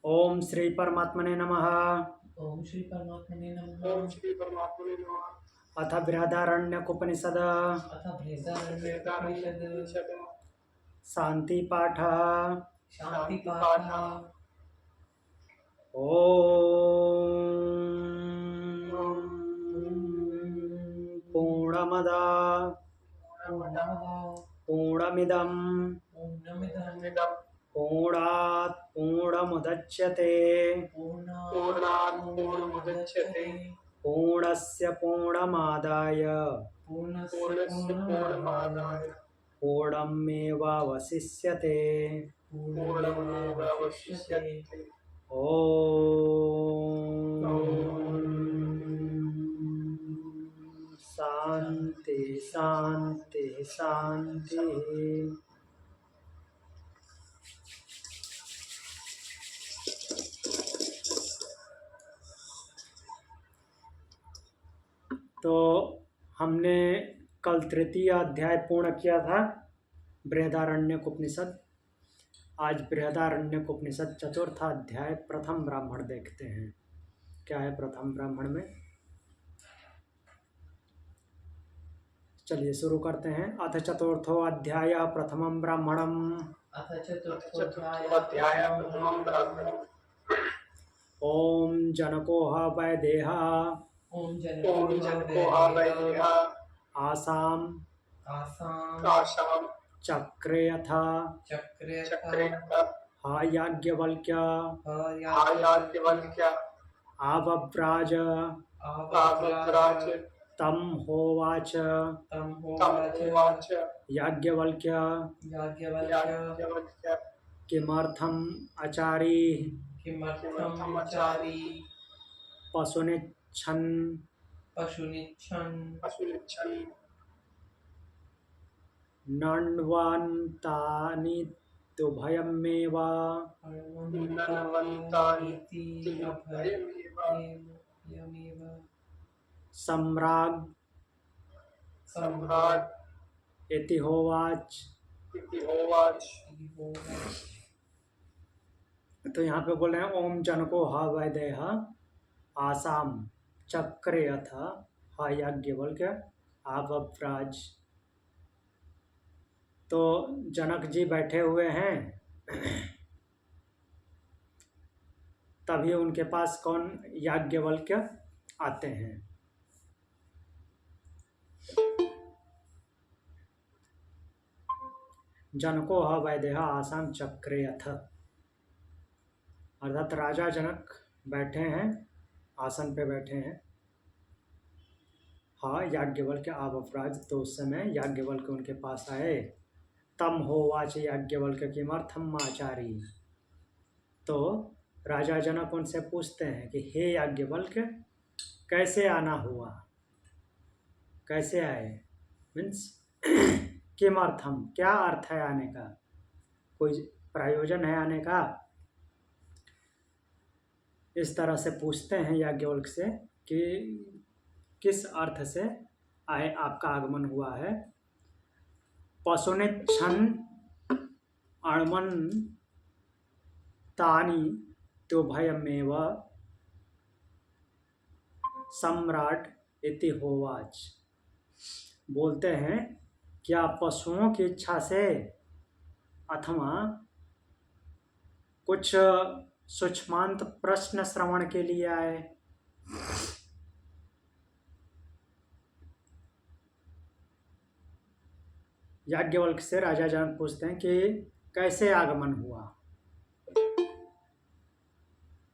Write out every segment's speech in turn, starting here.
ओम श्री परमात्मने नमः। ओम श्री परमात्मने ओम नमः। श्री परमात्मने नमः। अथ बृहदारण्यकोपनिषद अथ बृहदारण्यकोपनिषद् शांति पाठ। शांति पाठ। ओम पूर्णमद पूर्णमदा पूर्णमिदं पूर्णमिदं पूर्णात् पूर्णमुदच्यते पूर्णात् पूर्णमुदच्यते पूर्णस्य पूर्णमादाय पूर्णस्य पूर्णमादाय पूर्णमेवावशिष्यते। पूर्णमेवावशिष्यते। ओम ओम शांति शांति शांति। तो हमने कल तृतीय अध्याय पूर्ण किया था बृहदारण्यक उपनिषद। आज बृहदारण्यक उपनिषद चतुर्थ अध्याय प्रथम ब्राह्मण देखते हैं। क्या है प्रथम ब्राह्मण में? चलिए शुरू करते हैं। अथ चतुर्थो अध्याय प्रथमं ब्राह्मणम्। अथ चतुर्थोऽध्याय चतुर्थोऽध्याय प्रथमं ब्राह्मणम्। ओम जनको ह वैदेहा ओम ओम जनको जनको वैदेह आसाम काशां चक्रेऽथ चक्रे चक्रे हा याज्ञवल्क्य आयाज्ञवल्क्य आवव्राज आवव्राज तं होवाच तं तं उवाच याज्ञवल्क्य याज्ञवल्क्य किमर्थम् आचारी किमर्थमाचारी पशुनिच्छन् पशुनिच्छन् पशुनिच्छन् नण्वान्तानि तुभयमेव अन्वन्तानीति भयमेव अभयमेव सम्राग् सम्राट् इति होवाच। इति होवाच। तो यहाँ पे बोल रहे हैं ओम जनको ह वैदेह आसाम चक्रे अथ ह याज्ञवल्क्य आवव्राज। तो जनक जी बैठे हुए हैं। तभी उनके पास कौन? याज्ञवल्क्य आते हैं। जनको ह वैदेह आसाम चक्रे अथ, अर्थात राजा जनक बैठे हैं, आसन पे बैठे हैं। हाँ याज्ञवल्क्य आवव्राज। तो उस समय याज्ञवल्क्य उनके पास आए। तम होवाच याज्ञवल्क्य किमर्थम आचारी। तो राजा जनक उनसे पूछते हैं कि हे याज्ञवल्क्य कैसे आना हुआ, कैसे आए? मीन्स किमर्थम, क्या अर्थ है आने का, कोई प्रयोजन है आने का? इस तरह से पूछते हैं याज्ञवल्क्य से कि किस अर्थ से आए, आपका आगमन हुआ है। पशुनिच्छन् अन्वन्तानि तुभयमेव सम्राट इति होवाच। बोलते हैं क्या पशुओं की इच्छा से अथवा कुछ सूक्ष्मांत प्रश्न श्रवण के लिए आए? याज्ञवल्क्य से राजा जनक पूछते हैं कि कैसे आगमन हुआ,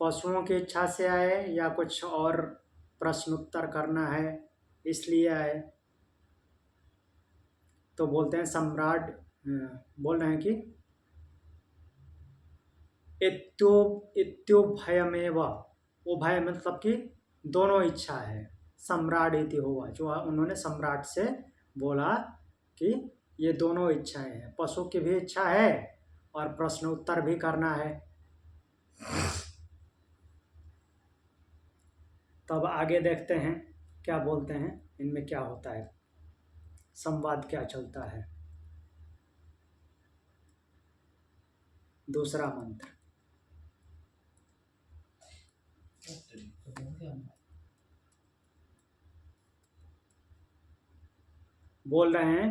पशुओं की इच्छा से आए या कुछ और प्रश्न उत्तर करना है इसलिए आए? तो बोलते हैं सम्राट बोल रहे हैं कि इत्युभयमेव, उभय मतलब कि दोनों इच्छा है। सम्राट इति होवा, जो उन्होंने सम्राट से बोला कि ये दोनों इच्छाएं हैं, पशु की भी इच्छा है और प्रश्न उत्तर भी करना है। तब आगे देखते हैं क्या बोलते हैं, इनमें क्या होता है, संवाद क्या चलता है। दूसरा मंत्र। बोल रहे हैं,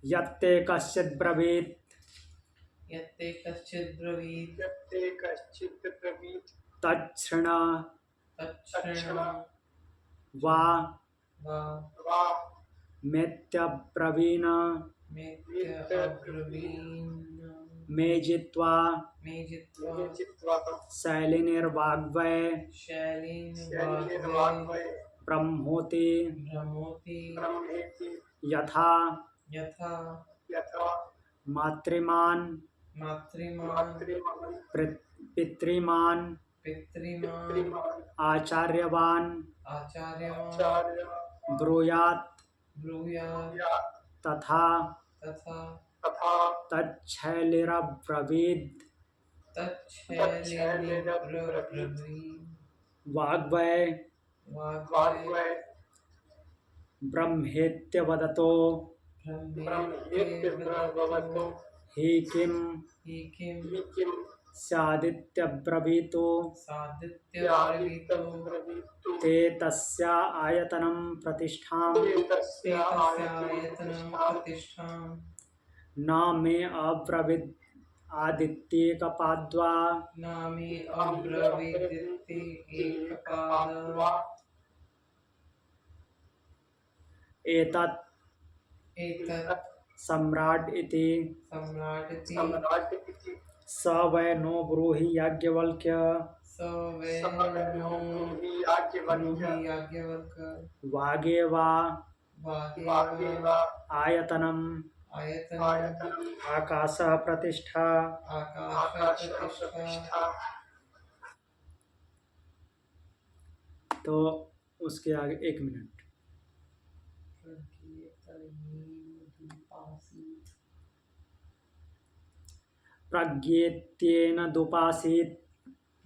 यत्ते कश्चित् ब्रवीत् यत्ते कश्चित् ब्रवीत् यत्ते कश्चित् ब्रवीत् तच्छृण तच्छृणु वा वा वा मेत्यब्रवीन् मेत्य अब्रवीन् मे जित्वा मे जित्वा मे जित्वा शैलिनिर्वाग्वै शैलीन् वाग्वै ब्रह्मोति भ्रमोति ब्रह्मेति यथा यथा यथा मातृमान् मातृमान् मातृमान् पितृमान् पितृमान् पितृमान् आचार्यवान् आचार्यवान् आचार्य ब्रूयात् ब्रूयात् या तथा तथा तथा तच्छैलिरब्रवीद् तच्छैलिरब्रवीत् वाग्वै वाग्वै ब्रह्मेत्यवदतो ब्रह्मेत्यब्रवीतो हि किं हि किं हि किं स्यादित्यब्रवीतो सादित्यब्रवीतो ब्रवीतु ते तस्य आयतनं प्रतिष्ठां तस्य आयतनं प्रतिष्ठां न मे अब्रवीद् आदित्येकपाद्वा नामे अब्रवीदिति एकपाद एतत् एतत् सम्राट् इति सम्राट् इति सम्राट् इति स वै नो ब्रूहि याज्ञवल्क्य स वै नो ब्रूहि याज्ञवल्क्य याज्ञवल्क्य वागे वा वागेव आयतनम् आयतनं आकाशः प्रतिष्ठा आकाश आकाश प्रतिष्ठा प्रतिष्ठा तो उसके आगे 1 मिनट प्रज्ञेत्येन दुपासीत्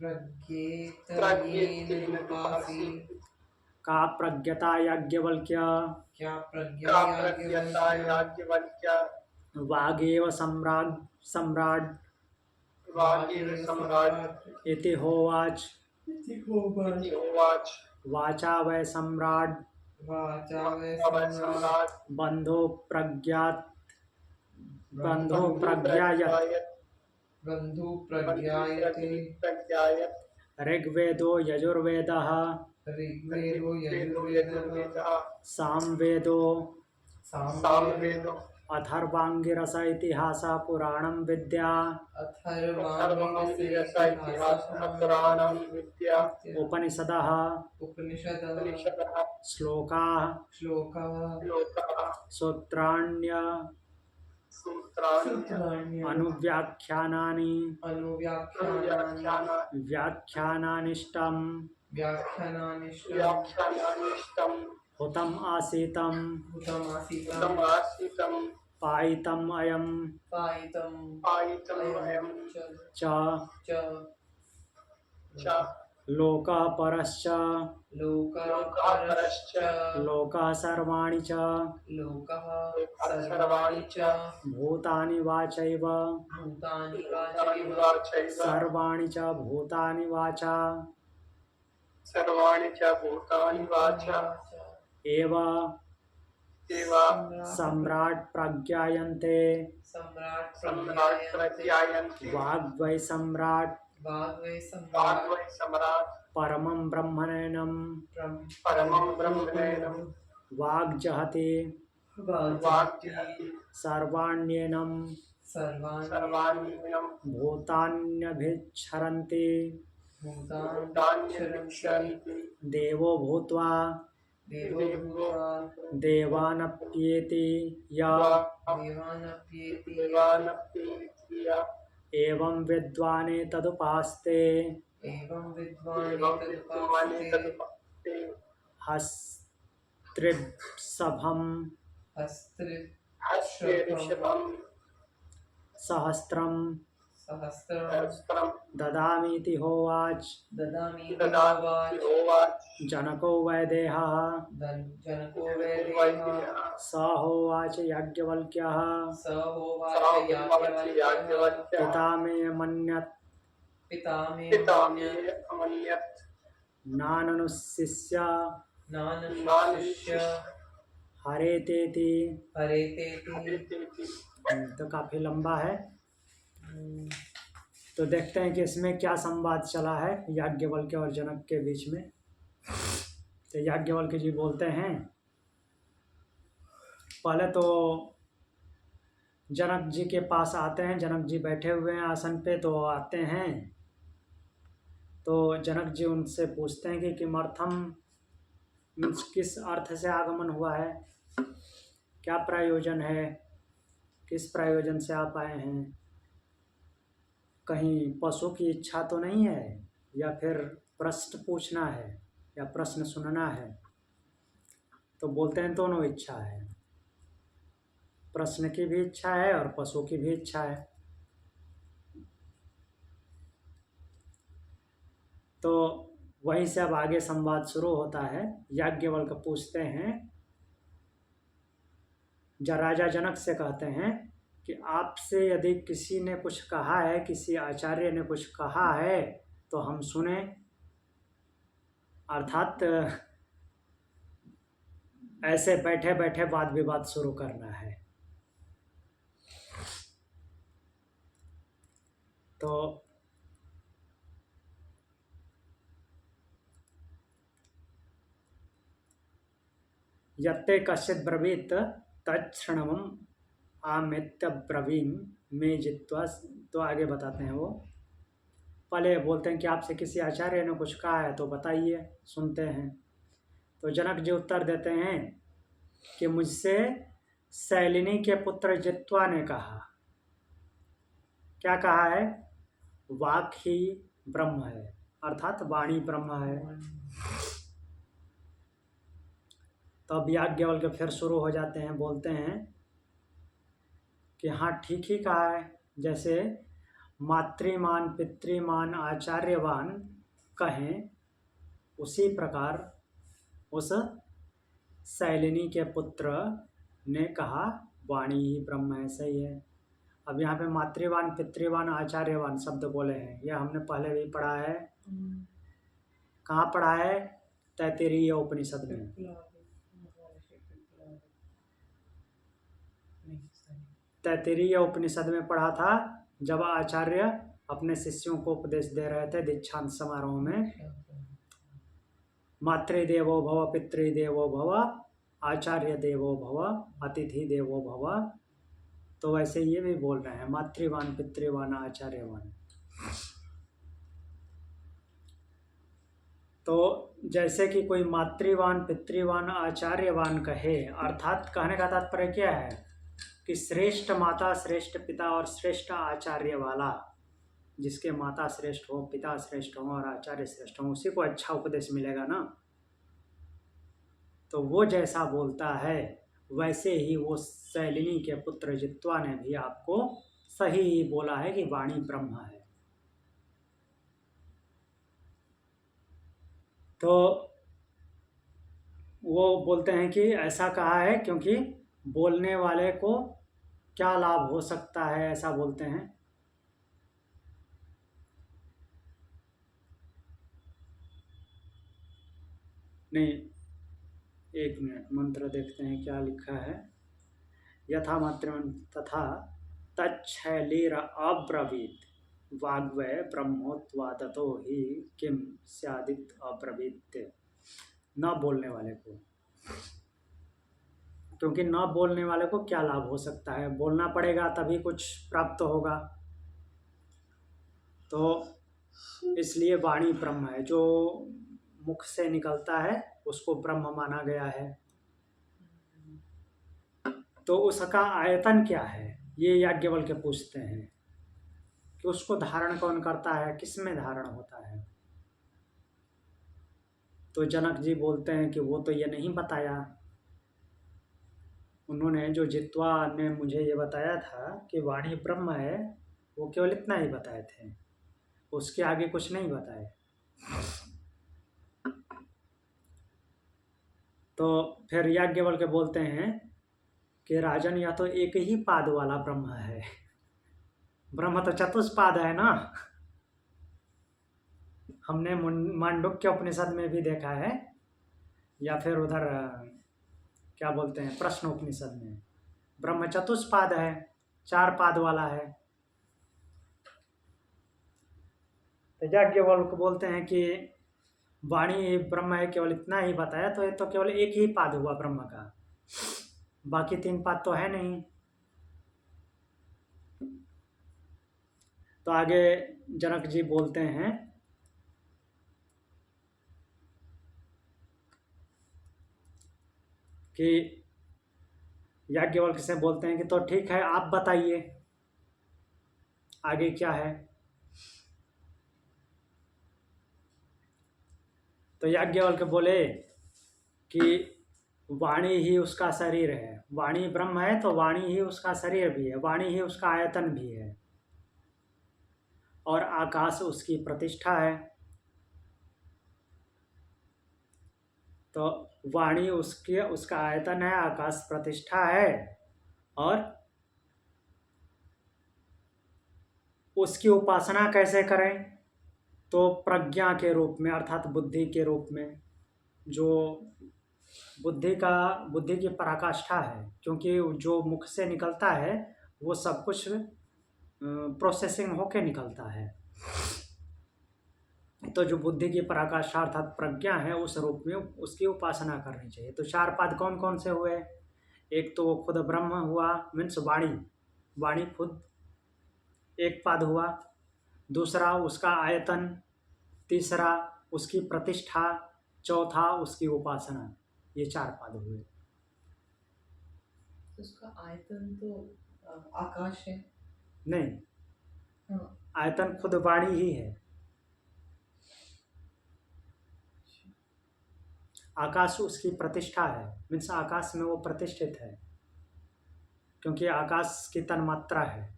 प्रज्ञेतयेन उपासीत् का प्रज्ञता याज्ञवल्क्य क्या का प्रज्ञा प्रज्ञता याज्ञवल्क्य वागेव सम्राट् वागेव सम्राट् इति होवाच इति होवाच वाचा वै सम्राट् वाचा वै अवै सम्राट् बन्धो प्रज्ञायत् बन्धु प्रज्ञायते प्रज्ञायत् ऋग्वेदो यजुर्वेदः ऋग्वेदो यजुर्वेदः सामवेदो सामवेदो अथर्वाङ्गिरस इतिहासः पुराणं विद्या अथर्वणीयस इतिहासः पुराणं विद्या उपनिषदः उपनिषदः श्लोकाः श्लोकाः लोकाः सूत्राण्य अनुव्याख्यानानि अनुव्याख्यानानि व्याख्यानानिष्टं व्याख्यानानिष्टं हुतम् आसीतं समासितं पायितम् अयं पायितम् अयं च च लोकः परश्च लोकापरश्च लोकः सर्वाणि च सर्वाणि च भूतानि वाचैव भूतानि वाचैव सर्वाणि च भूतानि वाचा सर्वाणि च भूतानि वाच एव एव सम्राट् प्रज्ञायन्ते सम्राट् प्रज्ञायन्ते वाग्वै सम्राट् वाग्वै वाग्वै सम्राट् परमं ब्रह्मणेनं परमं ब्रह्मणेनं वाग्जहति वाग्यति सर्वाण्येनं सर्वाण्येनं भूतान्यभिच्छरन्ति भूतान्यभिक्षन्ति देवो भूत्वा देवानप्येति य देवानप्येति एवं विद्वाने तदुपास्ते एवं एवं विद्वाने तदुपास्ते हस्त्रिसभं हस्ते ऋषभं सहस्त्रं सहस्रं ददामीति होवाच ददामि ददाति होवाच जनको वैदेहः जनको वैदेहः वैदेहः स होवाच याज्ञवल्क्यः स होवाच याज्ञवल्क्यः पिता मे मन्यत् पिता मे पिता अमन्यत् मे अमन्यत् नाननुशिष्य नानशिष्य हरेतेति। हरेतेति। हरेतेति। तो काफी लंबा है। तो देखते हैं कि इसमें क्या संवाद चला है याज्ञवल्क्य और जनक के बीच में। तो याज्ञवल्क्य जी बोलते हैं, पहले तो जनक जी के पास आते हैं, जनक जी बैठे हुए हैं आसन पे, तो आते हैं तो जनक जी उनसे पूछते हैं कि किमर्थम, मीन्स किस अर्थ से आगमन हुआ है, क्या प्रयोजन है, किस प्रयोजन से आप आए हैं, कहीं पशु की इच्छा तो नहीं है, या फिर प्रश्न पूछना है या प्रश्न सुनना है। तो बोलते हैं दोनों इच्छा है, प्रश्न की भी इच्छा है और पशु की भी इच्छा है। तो वहीं से अब आगे संवाद शुरू होता है। याज्ञवल्क्य पूछते हैं, राजा जनक से कहते हैं कि आपसे यदि किसी ने कुछ कहा है, किसी आचार्य ने कुछ कहा है तो हम सुने, अर्थात ऐसे बैठे बैठे वाद विवाद शुरू करना है। तो यत्ते कश्चित् ब्रवीत तत्क्षणमं आमेत्य ब्रवीम मे जित्वा। तो आगे बताते हैं वो, पहले बोलते हैं कि आपसे किसी आचार्य ने कुछ कहा है तो बताइए, सुनते हैं। तो जनक जी उत्तर देते हैं कि मुझसे शैलिनी के पुत्र जित्वा ने कहा। क्या कहा है? वाक ही ब्रह्म है, अर्थात वाणी ब्रह्म है। तो अब याज्ञवल्क्य फिर शुरू हो जाते हैं, बोलते हैं कि हाँ ठीक ही कहा है, जैसे मातृमान पितृमान आचार्यवान कहें उसी प्रकार उस शैलिनी के पुत्र ने कहा वाणी ही ब्रह्म है। सही है। अब यहाँ पे मातृवान पितृवान आचार्यवान शब्द बोले हैं, यह हमने पहले भी पढ़ा है। कहाँ पढ़ा है? तैत्तिरीय उपनिषद में। तैत्तिरीय उपनिषद में पढ़ा था, जब आचार्य अपने शिष्यों को उपदेश दे रहे थे दीक्षांत समारोह में। मातृदेवो भव पितृदेवो भव आचार्य देवो भव अतिथि देवो भव। तो वैसे ये भी बोल रहे हैं, मातृवान पितृवान आचार्यवान। तो जैसे कि कोई मातृवान पितृवान आचार्यवान कहे, अर्थात कहने का तात्पर्य क्या है कि श्रेष्ठ माता श्रेष्ठ पिता और श्रेष्ठ आचार्य वाला, जिसके माता श्रेष्ठ हो, पिता श्रेष्ठ हो और आचार्य श्रेष्ठ हो, उसी को अच्छा उपदेश मिलेगा ना। तो वो जैसा बोलता है वैसे ही वो शैलिनी के पुत्र जित्वा ने भी आपको सही ही बोला है कि वाणी ब्रह्म है। तो वो बोलते हैं कि ऐसा कहा है क्योंकि बोलने वाले को क्या लाभ हो सकता है, ऐसा बोलते हैं। नहीं, एक मिनट, मंत्र देखते हैं क्या लिखा है। यथा मातृमन तथा तच्छैलीर अब्रवीत वाग्वय ब्रह्मोत्वादतो ही किम स्यादित अब्रवीत। न बोलने वाले को, क्योंकि न बोलने वाले को क्या लाभ हो सकता है, बोलना पड़ेगा तभी कुछ प्राप्त होगा। तो इसलिए वाणी ब्रह्म है, जो मुख से निकलता है उसको ब्रह्म माना गया है। तो उसका आयतन क्या है, ये याज्ञवल्क्य पूछते हैं कि उसको धारण कौन करता है, किसमें धारण होता है। तो जनक जी बोलते हैं कि वो तो ये नहीं बताया, उन्होंने जो जित्वा ने मुझे ये बताया था कि वाणी ब्रह्म है, वो केवल इतना ही बताए थे, उसके आगे कुछ नहीं बताए। तो फिर याज्ञवल्क्य बोलते हैं कि राजन, यह तो एक ही पाद वाला ब्रह्म है, ब्रह्म तो चतुष्पाद है ना। हमने मांडुक्य उपनिषद में भी देखा है, या फिर उधर क्या बोलते हैं प्रश्न उपनिषद में, ब्रह्म चतुष्पाद है, 4 पाद वाला है। तो याज्ञवल्क्य बोलते हैं कि वाणी ब्रह्म है, केवल इतना ही बताया, तो ये तो केवल एक ही पाद हुआ ब्रह्म का, बाकी 3 पाद तो है नहीं। तो आगे जनक जी बोलते हैं कि याज्ञवल्क्य से बोलते हैं कि तो ठीक है, आप बताइए आगे क्या है। तो याज्ञवल्क्य बोले कि वाणी ही उसका शरीर है, वाणी ब्रह्म है तो वाणी ही उसका शरीर भी है, वाणी ही उसका आयतन भी है, और आकाश उसकी प्रतिष्ठा है। तो वाणी उसका आयतन है, आकाश प्रतिष्ठा है, और उसकी उपासना कैसे करें? तो प्रज्ञा के रूप में, अर्थात बुद्धि के रूप में, जो बुद्धि की पराकाष्ठा है, क्योंकि जो मुख से निकलता है वो सब कुछ प्रोसेसिंग होके निकलता है। तो जो बुद्धि की पराकाष्ठा अर्थात प्रज्ञा है, उस रूप में उसकी उपासना करनी चाहिए। तो 4 पाद कौन कौन से हुए? एक तो वो खुद ब्रह्म हुआ, मीन्स वाणी खुद एक पाद हुआ, दूसरा उसका आयतन, तीसरा उसकी प्रतिष्ठा, चौथा उसकी उपासना, ये 4 पाद हुए। तो उसका आयतन तो आकाश है। नहीं, हाँ। आयतन खुद वाणी ही है। आकाश उसकी प्रतिष्ठा है, मीन्स आकाश में वो प्रतिष्ठित है, क्योंकि आकाश की तन्मात्रा है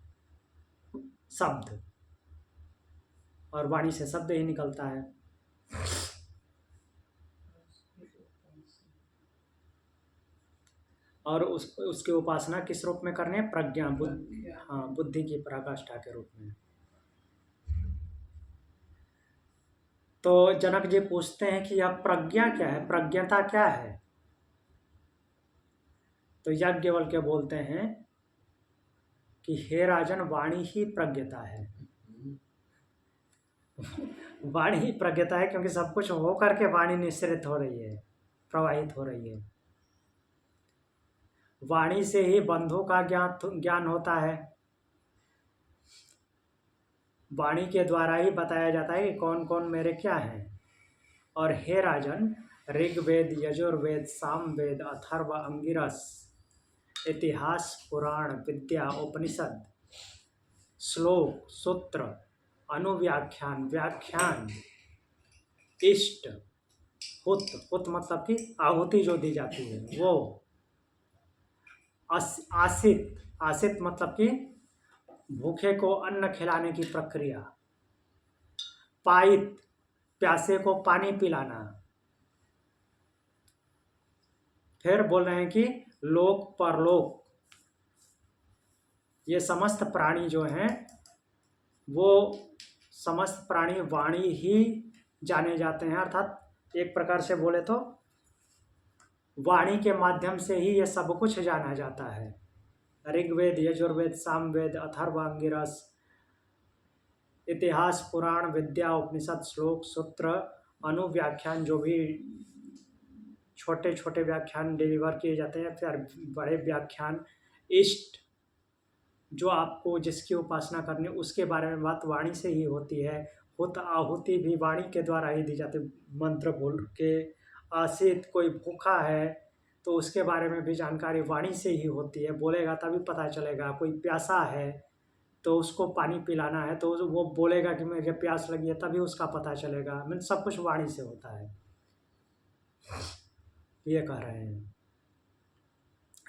शब्द, और वाणी से शब्द ही निकलता है। और उसकी उपासना किस रूप में करनी है? प्रज्ञा, हाँ, बुद्धि की पराकाष्ठा के रूप में। तो जनक जी पूछते हैं कि यह प्रज्ञा क्या है, प्रज्ञता क्या है? तो याज्ञवल्क्य बोलते हैं कि हे राजन, वाणी ही प्रज्ञता है। वाणी ही प्रज्ञता है, क्योंकि सब कुछ हो करके वाणी निःसृत हो रही है, प्रवाहित हो रही है। वाणी से ही बंधु का ज्ञान होता है, वाणी के द्वारा ही बताया जाता है कि कौन कौन मेरे क्या हैं। और हे राजन, ऋग्वेद, यजुर्वेद, सामवेद, अथर्व, अंगिरस, इतिहास, पुराण, विद्या, उपनिषद, श्लोक, सूत्र, अनुव्याख्यान, व्याख्यान, इष्ट, हुत मतलब कि आहुति जो दी जाती है वो, आसित मतलब कि भूखे को अन्न खिलाने की प्रक्रिया, पायित प्यासे को पानी पिलाना। फिर बोल रहे हैं कि लोक परलोक, ये समस्त प्राणी जो हैं वो समस्त प्राणी वाणी ही जाने जाते हैं, अर्थात एक प्रकार से बोले तो वाणी के माध्यम से ही ये सब कुछ जाना जाता है। ऋग्वेद, यजुर्वेद, सामवेद, अथर्व, अंगिरस, इतिहास, पुराण, विद्या, उपनिषद, श्लोक, सूत्र, अनुव्याख्यान, जो भी छोटे छोटे व्याख्यान डिलीवर किए जाते हैं, फिर बड़े व्याख्यान, इष्ट, जो आपको जिसकी उपासना करनी उसके बारे में बात वाणी से ही होती है। हुत आहुति भी वाणी के द्वारा ही दी जाती, मंत्र बोल के। आसित, कोई भूखा है तो उसके बारे में भी जानकारी वाणी से ही होती है, बोलेगा तभी पता चलेगा। कोई प्यासा है तो उसको पानी पिलाना है तो वो बोलेगा कि मुझे प्यास लगी है, तभी उसका पता चलेगा। मीन सब कुछ वाणी से होता है, ये कह रहे हैं।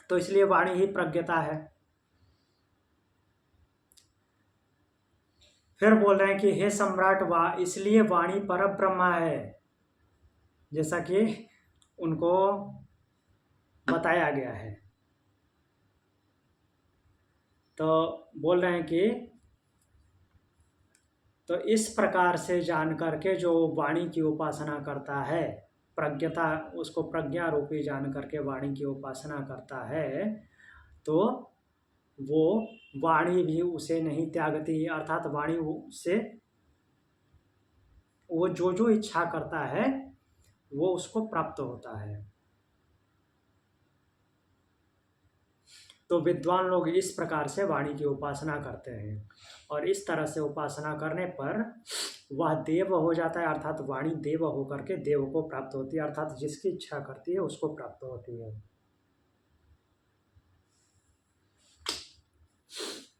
तो इसलिए वाणी ही प्रज्ञता है। फिर बोल रहे हैं कि हे सम्राट, इसलिए वाणी पर ब्रह्म है, जैसा कि उनको बताया गया है। तो बोल रहे हैं कि तो इस प्रकार से जान करके जो वाणी की उपासना करता है, प्रज्ञता, उसको प्रज्ञा रूपी जान करके वाणी की उपासना करता है, तो वो वाणी भी उसे नहीं त्यागती, अर्थात वाणी से वो जो जो इच्छा करता है वो उसको प्राप्त होता है। तो विद्वान लोग इस प्रकार से वाणी की उपासना करते हैं, और इस तरह से उपासना करने पर वह देव हो जाता है, अर्थात वाणी देव होकर के देव को प्राप्त होती है, अर्थात जिसकी इच्छा करती है उसको प्राप्त होती है।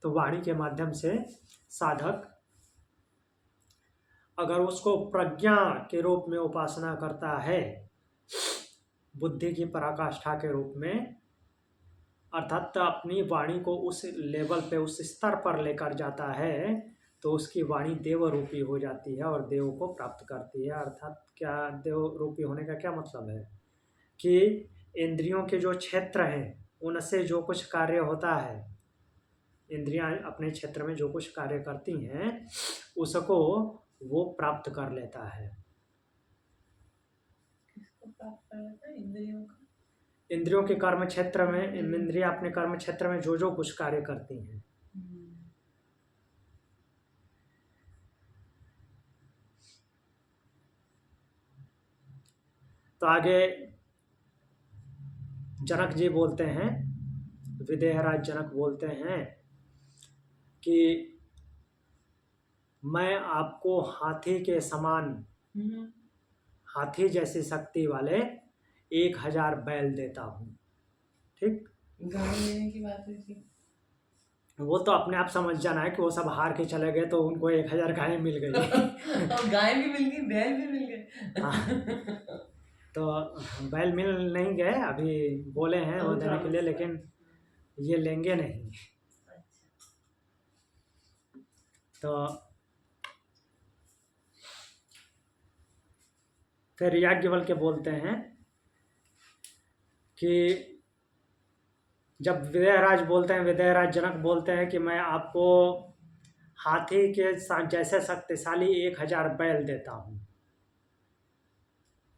तो वाणी के माध्यम से साधक अगर उसको प्रज्ञा के रूप में उपासना करता है, बुद्धि की पराकाष्ठा के रूप में, अर्थात अपनी वाणी को उस लेवल पे, उस स्तर पर लेकर जाता है, तो उसकी वाणी देव रूपी हो जाती है और देव को प्राप्त करती है। अर्थात क्या देव रूपी होने का क्या मतलब है कि इंद्रियों के जो क्षेत्र हैं उनसे जो कुछ कार्य होता है, इंद्रियां अपने क्षेत्र में जो कुछ कार्य करती हैं उसको वो प्राप्त कर लेता है। किसको प्राप्त कर लेता है? इंद्रियों का। इंद्रियों के कर्म क्षेत्र में, इंद्रियां अपने कर्म क्षेत्र में जो जो कुछ कार्य करती हैं, तो आगे जनक जी बोलते हैं, विदेहराज जनक बोलते हैं कि मैं आपको हाथी के समान, हाथी जैसी शक्ति वाले 1000 बैल देता हूँ। ठीक, गाय लेने की बात हुई थी। वो तो अपने आप समझ जाना है कि वो सब हार के चले गए तो उनको 1000 गायें मिल गई। और गाय भी मिल गई, बैल भी मिल गए। हाँ, तो बैल मिल नहीं गए, अभी बोले हैं वो देने के लिए, लेकिन ये लेंगे नहीं। तो फिर याज्ञवल्क्य बोलते हैं कि जब विदेहराज बोलते हैं, विदेहराज जनक बोलते हैं कि मैं आपको हाथी के साथ जैसे शक्तिशाली 1000 बैल देता हूँ,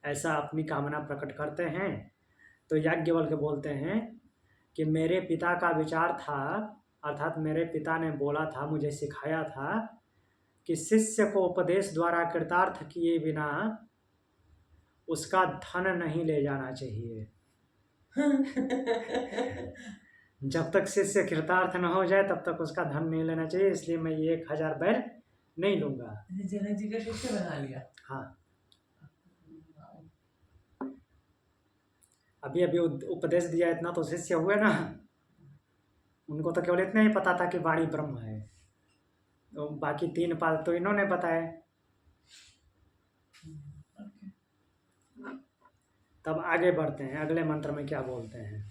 ऐसा अपनी कामना प्रकट करते हैं। तो याज्ञवल्क्य बोलते हैं कि मेरे पिता का विचार था, अर्थात मेरे पिता ने बोला था, मुझे सिखाया था कि शिष्य को उपदेश द्वारा कृतार्थ किए बिना उसका धन नहीं ले जाना चाहिए। जब तक शिष्य कृतार्थ न हो जाए तब तक उसका धन नहीं लेना चाहिए, इसलिए मैं ये 1000 बैल नहीं लूंगा। जनक जी का शिष्य बना लिया। हाँ, अभी अभी उपदेश दिया, इतना तो शिष्य हुए ना, उनको तो केवल इतना ही पता था कि वाणी ब्रह्म है, तो बाकी 3 पाद तो इन्होंने बताए। तब आगे बढ़ते हैं, अगले मंत्र में क्या बोलते हैं।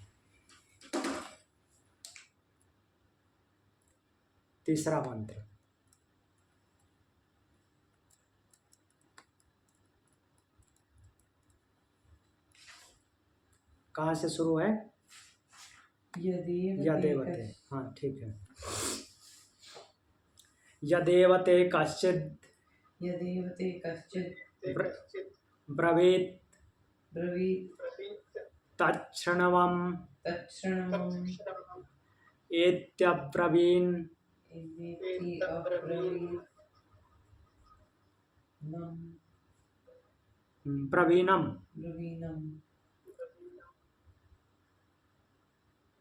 तीसरा मंत्र, कहाँ से शुरू है? यदेवते। हाँ ठीक है। यदेवते कश्चित् ब्रवीत् तच्छृण्वम् एत्यब्रवीन् ब्रवीणम्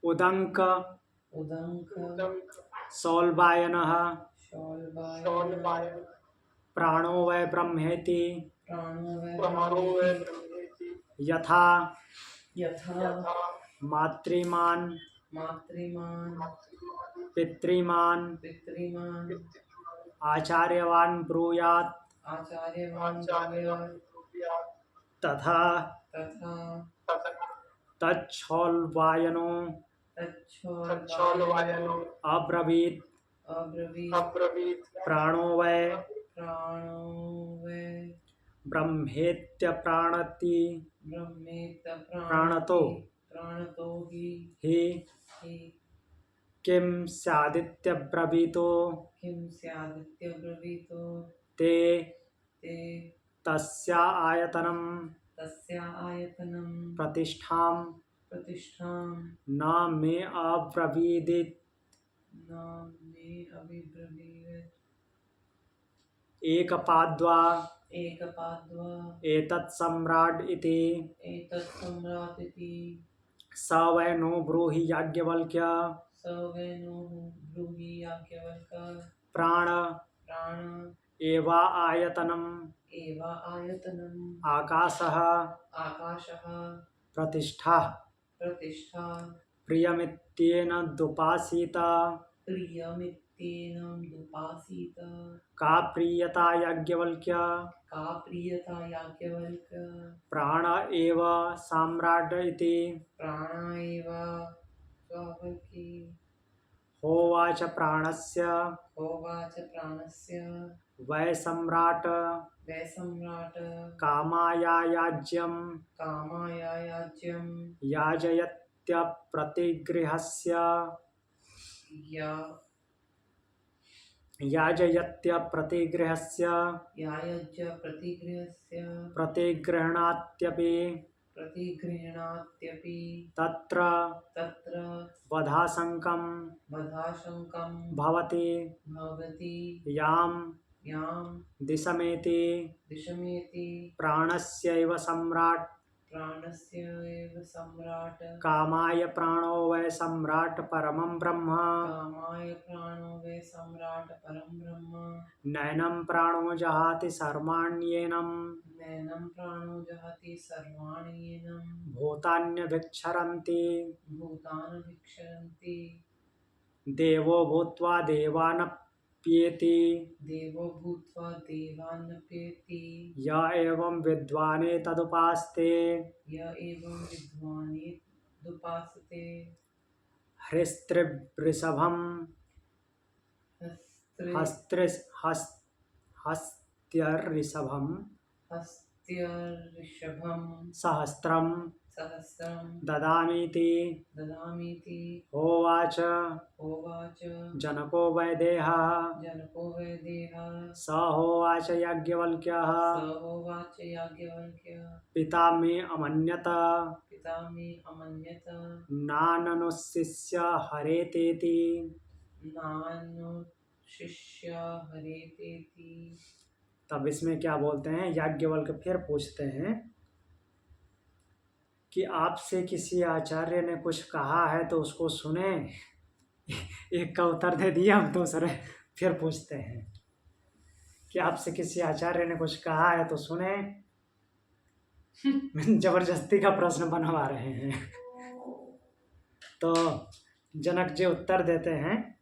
उदङ्क सौल्वायनः प्राणो वै ब्रह्मेति यथा मातृमान् पितृमान् आचार्यवान् ब्रूयात् तथा तच्छौल्वायनो अब्रवीत् प्राणो वै ब्रह्मेत्यप्राणति प्राणतो हि किं स्यादित्यब्रवीतो किं स्यादित्यब्रवीतो ते ते तस्या आयतनं तस्या आयतनं प्रतिष्ठां प्रतिष्ठां न मे अब्रवीदित् न मे अभिब्रवीत् एकपाद्वा एकपाद्वा एतत् सम्राट् इति एतत् सम्राट् इति स वै नो ब्रूहि याज्ञवल्क्य स वै नो ब्रूहि याज्ञवल्क्य प्राण प्राण एवा आयतनम् एव आयतनम् आकाशः आकाशः प्रतिष्ठा प्रतिष्ठा प्रियमित्येन दुपासीत प्रियमित्येन दुपासीत का प्रीयता याज्ञवल्क्य का प्रियता याज्ञवल्क्य प्राण एव सम्राट् इति प्राण एव स्वावल्की होवाच प्राणस्य होवाच प्राणस्य वै सम्राट् वै सम्राट् कामाया याज्यं कामाय याज्यं याजयत्यप्रतिगृहस्य या याजयत्यप्रतिगृहस्य यायज्य प्रतिगृहस्य प्रतिगृह्णात्यपि प्रतिगृह्णात्यपि तत्र तत्र वधाशङ्कं वधाशङ्कं भवति भवति यां यां दिशमेति दिशमेति प्राणस्यैव सम्राट् प्राणस्य एव सम्राट् कामाय प्राणो वै सम्राट् परमं ब्रह्म कामाय प्राणो वै सम्राट् परं ब्रह्म नैनं प्राणो जहाति सर्वाण्येनं नैनं प्राणो जहति सर्वाणि येनं भूतान्यभिक्षरन्ति भूतान् भिक्षरन्ति देवो भूत्वा देवानप्येति देवो भूत्वा देवानप्येति य एवं विद्वाने तदुपास्ते य एवं विद्वानेदुपासते हृस्त्रिवृषभं हस्त्रे हस्त्यऋषभं हस्त्यऋषभं सहस्त्रं सहस्रं ददामीति ददामीति होवाच होवाच जनको वैदेहः जनको वैदेहः स होवाच याज्ञवल्क्यः स होवाच याज्ञवल्क्य पिता मे अमन्यत पिता मे अमन्यत नाननुशिष्य हरेतेति नानु शिष्य हरेतेति। तब इसमें क्या बोलते हैं, याज्ञवल्क्य फिर पूछते हैं कि आपसे किसी आचार्य ने कुछ कहा है तो उसको सुने। एक का उत्तर दे दिया, हम दूसरे फिर पूछते हैं कि आपसे किसी आचार्य ने कुछ कहा है तो सुने। जबरदस्ती का प्रश्न बनवा रहे हैं। तो जनक जी उत्तर देते हैं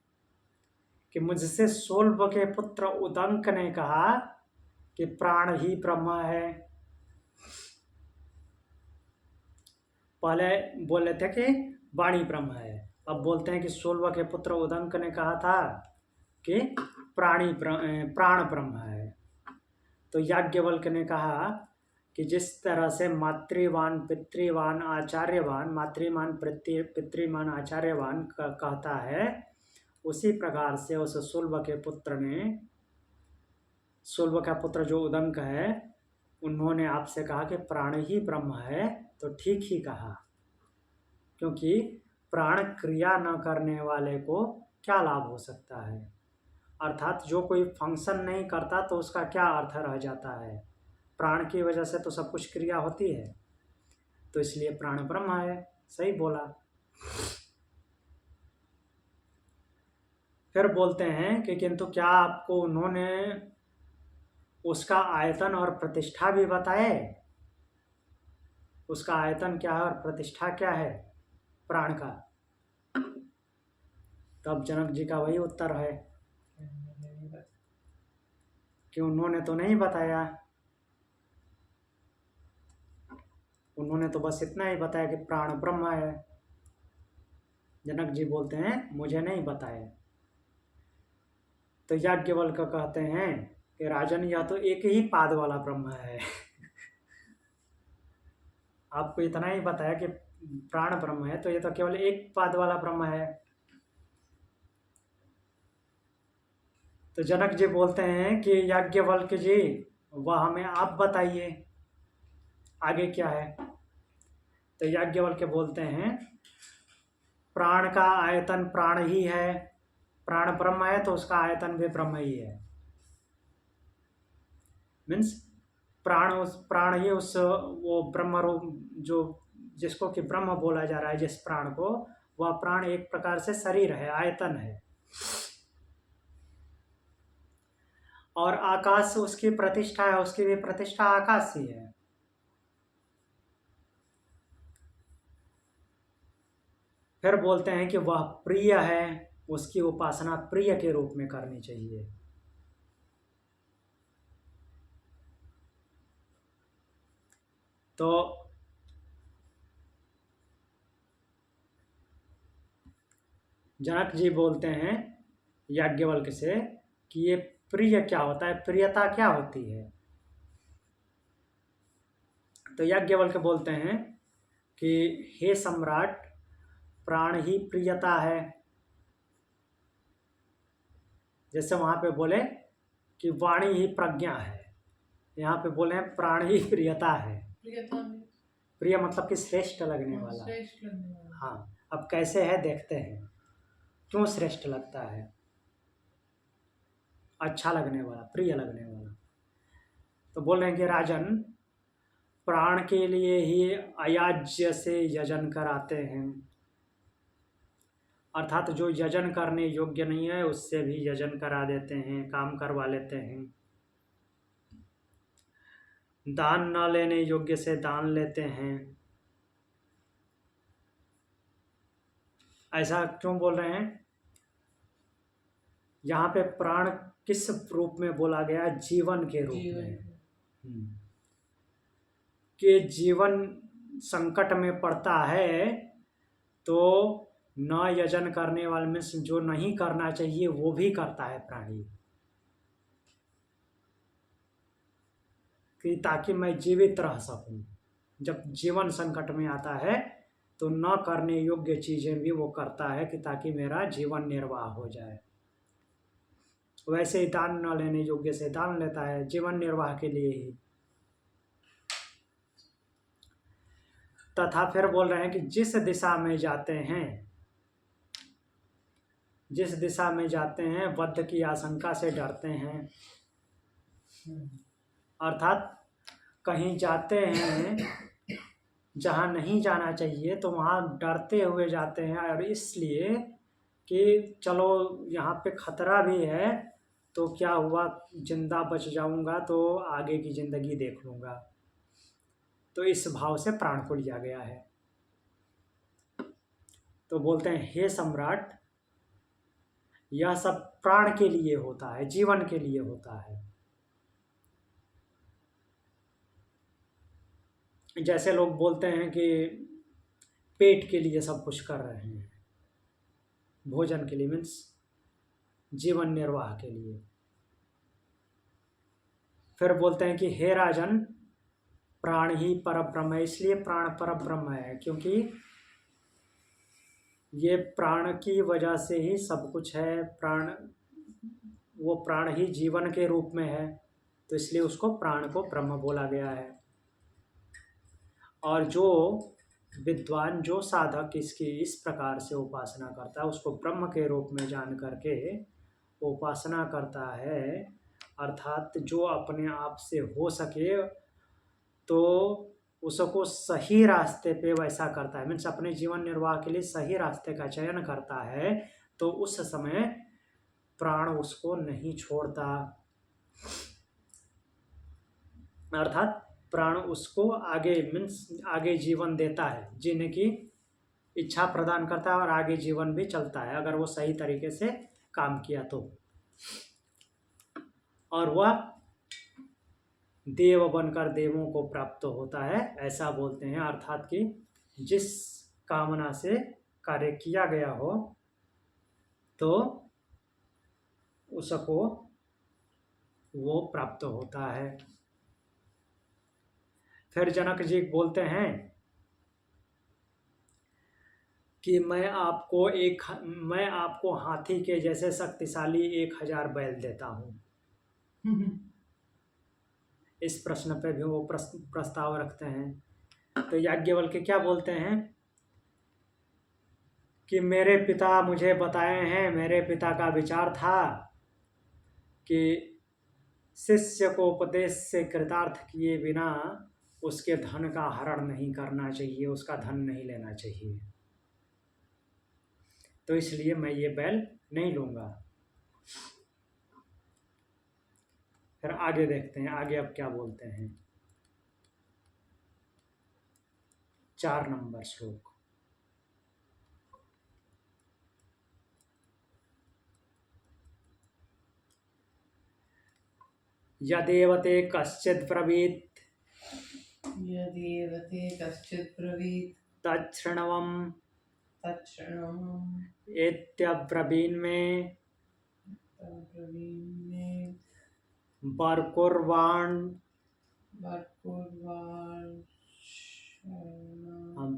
कि मुझसे शोल्ब के पुत्र उदंक ने कहा कि प्राण ही ब्रह्म है। पहले बोले थे कि वाणी ब्रह्म है, अब बोलते हैं कि शोल्ब के पुत्र उदंक ने कहा था कि प्राण ब्रह्म है। तो याज्ञवल्क्य ने कहा कि जिस तरह से मातृवान पितृवान आचार्यवान, मातृमान पितृमान आचार्यवान कहता है, उसी प्रकार से उस शोल्ब के पुत्र ने, शोल्ब का पुत्र जो उदंक है, उन्होंने आपसे कहा कि प्राण ही ब्रह्म है। तो ठीक ही कहा, क्योंकि प्राण क्रिया न करने वाले को क्या लाभ हो सकता है। अर्थात जो कोई फंक्शन नहीं करता तो उसका क्या अर्थ रह जाता है। प्राण की वजह से तो सब कुछ क्रिया होती है, तो इसलिए प्राण ब्रह्म है। सही बोला। फिर बोलते हैं कि किंतु क्या आपको उन्होंने उसका आयतन और प्रतिष्ठा भी बताए? उसका आयतन क्या है और प्रतिष्ठा क्या है प्राण का? तब जनक जी का वही उत्तर है कि उन्होंने तो नहीं बताया, उन्होंने तो बस इतना ही बताया कि प्राण ब्रह्म है। जनक जी बोलते हैं मुझे नहीं बताया। तो याज्ञवल्क्य कहते हैं कि राजन, यह तो एक ही पाद वाला ब्रह्म है। आपको इतना ही बताया कि प्राण ब्रह्म है, तो ये तो केवल एक पाद वाला ब्रह्म है। तो जनक जी बोलते हैं कि याज्ञवल्क्य जी वह हमें आप बताइए आगे क्या है। तो याज्ञवल्क्य बोलते हैं प्राण का आयतन प्राण ही है, प्राण ब्रह्म है तो उसका आयतन भी ब्रह्म ही है। मीन्स प्राण ही उस वो ब्रह्म रूप जो जिसको कि ब्रह्म बोला जा रहा है, जिस प्राण को, वह प्राण एक प्रकार से शरीर है, आयतन है। और आकाश उसकी प्रतिष्ठा है, उसकी भी प्रतिष्ठा आकाश ही है। फिर बोलते हैं कि वह प्रिय है, उसकी उपासना प्रिय के रूप में करनी चाहिए। तो जनक जी बोलते हैं याज्ञवल्क्य से कि ये प्रिय क्या होता है, प्रियता क्या होती है। तो याज्ञवल्क्य बोलते हैं कि हे सम्राट, प्राण ही प्रियता है। जैसे वहां पे बोले कि वाणी ही प्रज्ञा है, यहाँ पे बोले हैं प्राण ही प्रियता है। प्रियता में प्रिय मतलब कि श्रेष्ठ लगने वाला। श्रेष्ठ लगने वाला। हाँ, अब कैसे है देखते हैं, क्यों श्रेष्ठ लगता है, अच्छा लगने वाला, प्रिय लगने वाला। तो बोल रहे हैं कि राजन, प्राण के लिए ही अयाज्य से यजन कराते हैं, अर्थात जो यजन करने योग्य नहीं है उससे भी यजन करा देते हैं, काम करवा लेते हैं। दान न लेने योग्य से दान लेते हैं। ऐसा क्यों बोल रहे हैं? यहाँ पे प्राण किस रूप में बोला गया? जीवन के रूप में। कि जीवन संकट में पड़ता है तो न यजन करने वाले में जो नहीं करना चाहिए वो भी करता है प्राणी, कि ताकि मैं जीवित रह सकूं। जब जीवन संकट में आता है तो न करने योग्य चीजें भी वो करता है कि ताकि मेरा जीवन निर्वाह हो जाए। वैसे ही दान न लेने योग्य से दान लेता है, जीवन निर्वाह के लिए ही। तथा फिर बोल रहे हैं कि जिस दिशा में जाते हैं वध की आशंका से डरते हैं। अर्थात कहीं जाते हैं जहाँ नहीं जाना चाहिए तो वहाँ डरते हुए जाते हैं, और इसलिए कि चलो यहाँ पे खतरा भी है तो क्या हुआ, जिंदा बच जाऊंगा तो आगे की जिंदगी देख लूंगा। तो इस भाव से प्राण को लिया गया है। तो बोलते हैं हे सम्राट, यह सब प्राण के लिए होता है, जीवन के लिए होता है। जैसे लोग बोलते हैं कि पेट के लिए सब कुछ कर रहे हैं, भोजन के लिए, मीन्स जीवन निर्वाह के लिए। फिर बोलते हैं कि हे राजन, प्राण ही परब्रह्म है। इसलिए प्राण परब्रह्म है क्योंकि ये प्राण की वजह से ही सब कुछ है। वो प्राण ही जीवन के रूप में है, तो इसलिए उसको प्राण को ब्रह्म बोला गया है। और जो विद्वान, जो साधक इसकी इस प्रकार से उपासना करता है, उसको ब्रह्म के रूप में जान करके उपासना करता है, अर्थात जो अपने आप से हो सके तो उसको सही रास्ते पे वैसा करता है, मीन्स अपने जीवन निर्वाह के लिए सही रास्ते का चयन करता है, तो उस समय प्राण उसको नहीं छोड़ता। अर्थात प्राण उसको आगे, मीन्स आगे जीवन देता है, जीने की इच्छा प्रदान करता है, और आगे जीवन भी चलता है अगर वो सही तरीके से काम किया तो। और वह देव बनकर देवों को प्राप्त होता है, ऐसा बोलते हैं। अर्थात कि जिस कामना से कार्य किया गया हो तो उसको वो प्राप्त होता है। फिर जनक जी बोलते हैं कि मैं आपको हाथी के जैसे शक्तिशाली 1000 बैल देता हूँ। इस प्रश्न पे भी वो प्रस्ताव रखते हैं। तो याज्ञवल्क्य क्या बोलते हैं कि मेरे पिता मुझे बताए हैं, मेरे पिता का विचार था कि शिष्य को उपदेश से कृतार्थ किए बिना उसके धन का हरण नहीं करना चाहिए, उसका धन नहीं लेना चाहिए। तो इसलिए मैं ये बैल नहीं लूंगा। फिर आगे देखते हैं, आगे अब क्या बोलते हैं। 4 नंबर श्लोक। यदेव ते कश्चित् ब्रवीत् यदेव ते कश्चित् ब्रवीत् तच्छृण्वम् तच्छृण्वम् एत्यब्रवीन्मे तब्रवीम्मे बर्कुर्वाण्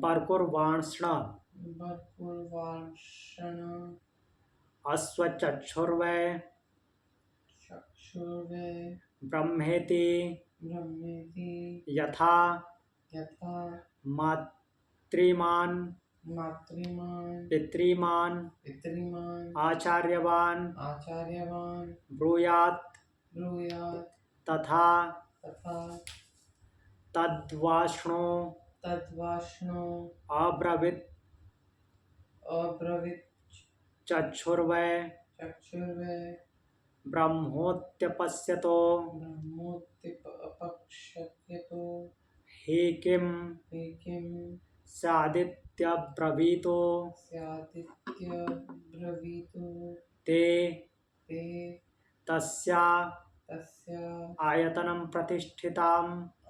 बर्कुर्वाण्ष्ण बर्कुर्वाण्षण अश्वचक्षुर्वै चक्षुर्वे ब्रह्मेति ब्रह्मेति यथा यथा मातृमान् मातृमान् पितृमान् पितृमान् आचार्यवान् आचार्यवान् ब्रूयात् ब्रूयात् तथा तथा तद्वाष्णो तद्वाष्णो अब्रवीत् अब्रवीत् चक्षुर्वै चक्षुर्वे ब्रह्मोत्यपश्यतो ब्रह्मोत्तिपक्षत्यतो हि किं हे किं स्यादित्यब्रवीतो स्यादित्यब्रवीतु ते ते तस्या तस्य आयतनं प्रतिष्ठां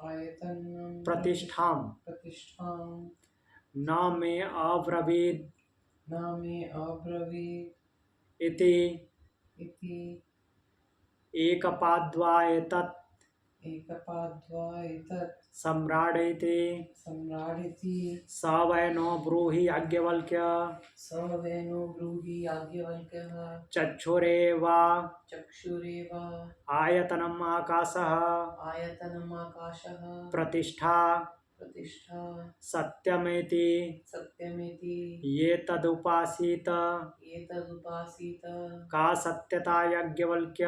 आयतनं प्रतिष्ठां प्रतिष्ठां न मे अब्रवीत् न मे अब्रवीत् इति इति एकपाद्वा एतत् एकपाद्वा एतत् सम्राडिति सम्राडिति स वै नो ब्रूहि याज्ञवल्क्य स वेनो ब्रूहि याज्ञवल्क्यः चक्षुरेव चक्षुरेव आयतनम् आकाशः आयतनम् आकाशः प्रतिष्ठा प्रतिष्ठा सत्यमेति सत्यमिति ये तदुपासीत एतदुपासीत का सत्यता याज्ञवल्क्य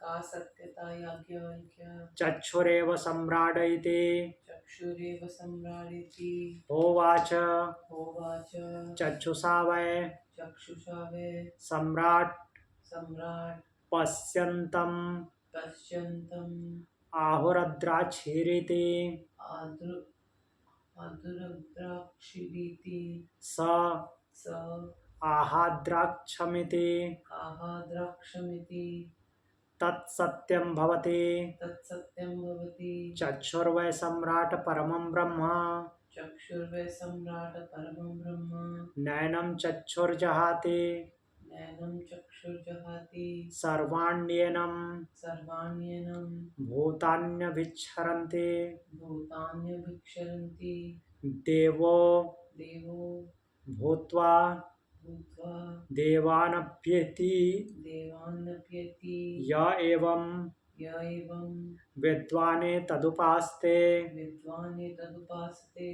का सत्यता याज्ञवल्क्य चक्षुरेव सम्राट इति चक्षुरेव सम्राडिति होवाच होवाच चक्षुषा वै चक्षुषा वे सम्राट सम्राट् पश्यन्तम् पश्यन्तम् आहुरद्राक्षीरिति आदुरद्राक्षिरीति स स आहाद्राक्षमिति आहाद्राक्षमिति तत्सत्यं भवति तत्सत्यं भवति चक्षुर्वै सम्राट परमं ब्रह्म चक्षुर्वे सम्राट परमं ब्रह्म नैनं चक्षुर्जहाति नैनं चक्षुर्जहाति सर्वाण्येनं सर्वाण्येनं भूतान्यभिच्छरन्ति भूतान्यभिक्षरन्ति देवो देवो भूत्वा भूत्वा देवानप्येति देवान्नप्यति य एवं य एवं विद्वाने तदुपास्ते विद्वान् तदुपासते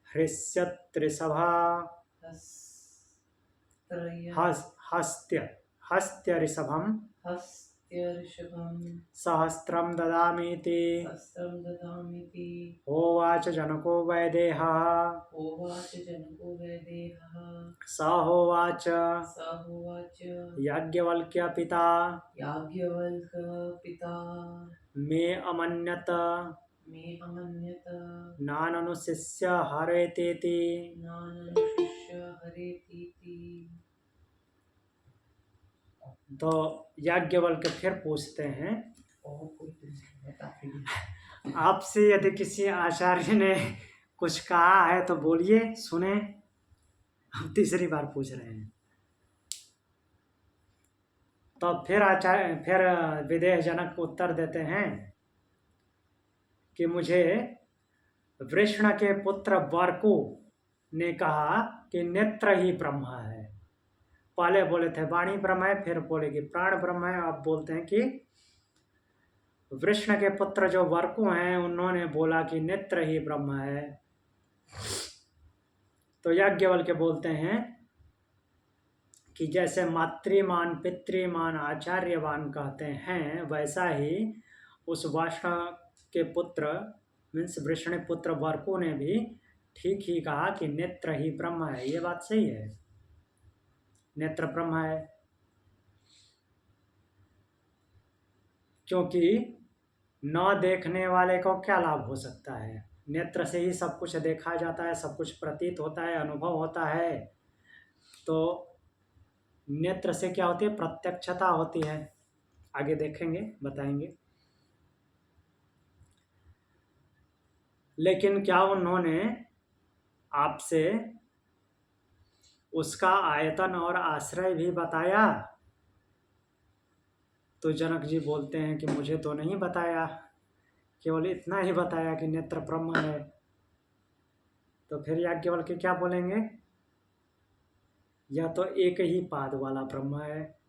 हृष्यत्रिसभा हस्त्यऋषभं हस्त्यऋषभं सहस्रं ददामीति हस्तं ददामीति होवाच जनको वैदेहः होवाच जनको वैदेहः स होवाच स होवाच याज्ञवल्क्य पिता याज्ञवल्क्य पिता मे अमन्यत मे अमन्यत नाननुशिष्य हरेतेति नाननुशिष्य हरेतीति। तो याज्ञवल्क्य फिर पूछते हैं, आपसे यदि किसी आचार्य ने कुछ कहा है तो बोलिए, सुने। हम तीसरी बार पूछ रहे हैं। तो फिर विदेह जनक उत्तर देते हैं कि मुझे वृषण के पुत्र बर्कु ने कहा कि नेत्र ही ब्रह्म है। पहले बोले थे वाणी ब्रह्म है, फिर बोले कि प्राण ब्रह्म है, अब बोलते हैं कि वृष्ण के पुत्र जो वर्कु हैं उन्होंने बोला कि नेत्र ही ब्रह्म है। तो याज्ञवल्क्य बोलते हैं कि जैसे मातृमान पितृमान आचार्यवान कहते हैं, वैसा ही उस वाष्ण के पुत्र मीन्स वृष्ण पुत्र वर्कु ने भी ठीक ही कहा कि नेत्र ही ब्रह्म है। ये बात सही है, नेत्र ब्रह्म है, क्योंकि न देखने वाले को क्या लाभ हो सकता है। नेत्र से ही सब कुछ देखा जाता है, सब कुछ प्रतीत होता है, अनुभव होता है। तो नेत्र से क्या होती है? प्रत्यक्षता होती है। आगे देखेंगे, बताएंगे। लेकिन क्या उन्होंने आपसे उसका आयतन और आश्रय भी बताया? तो जनक जी बोलते हैं कि मुझे तो नहीं बताया, केवल इतना ही बताया कि नेत्र ब्रह्म है। तो फिर याज्ञवल्क्य क्या बोलेंगे? यह तो एक ही पाद वाला ब्रह्म है।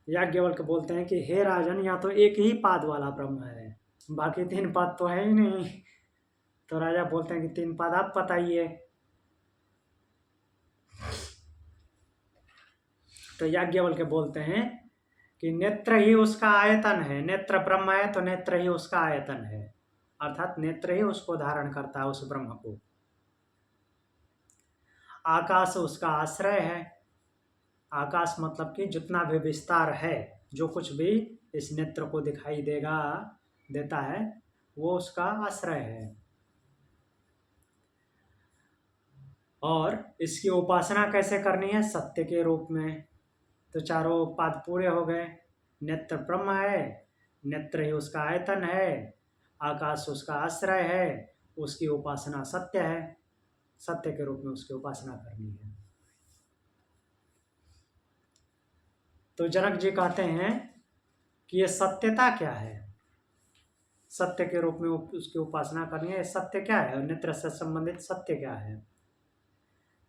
याज्ञवल्क्य बोलते हैं कि हे राजन, यह तो एक ही पाद वाला ब्रह्म है, बाकी 3 पाद तो है ही नहीं। तो राजा बोलते हैं कि 3 पाद आप बताइए। तो याज्ञवल्क्य बोलते हैं कि नेत्र ही उसका आयतन है। नेत्र ब्रह्म है तो नेत्र ही उसका आयतन है, अर्थात नेत्र ही उसको धारण करता है, उस ब्रह्म को। आकाश उसका आश्रय है। आकाश मतलब कि जितना भी विस्तार है, जो कुछ भी इस नेत्र को दिखाई देता है, वो उसका आश्रय है। और इसकी उपासना कैसे करनी है? सत्य के रूप में। तो चारों पाद पूरे हो गए। नेत्र ब्रह्म है, नेत्र ही उसका आयतन है, आकाश उसका आश्रय है, उसकी उपासना सत्य है, सत्य के रूप में उसकी उपासना करनी है। तो जनक जी कहते हैं कि ये सत्यता क्या है? सत्य के रूप में उसकी उपासना करनी है, सत्य क्या है? नेत्र से संबंधित सत्य क्या है?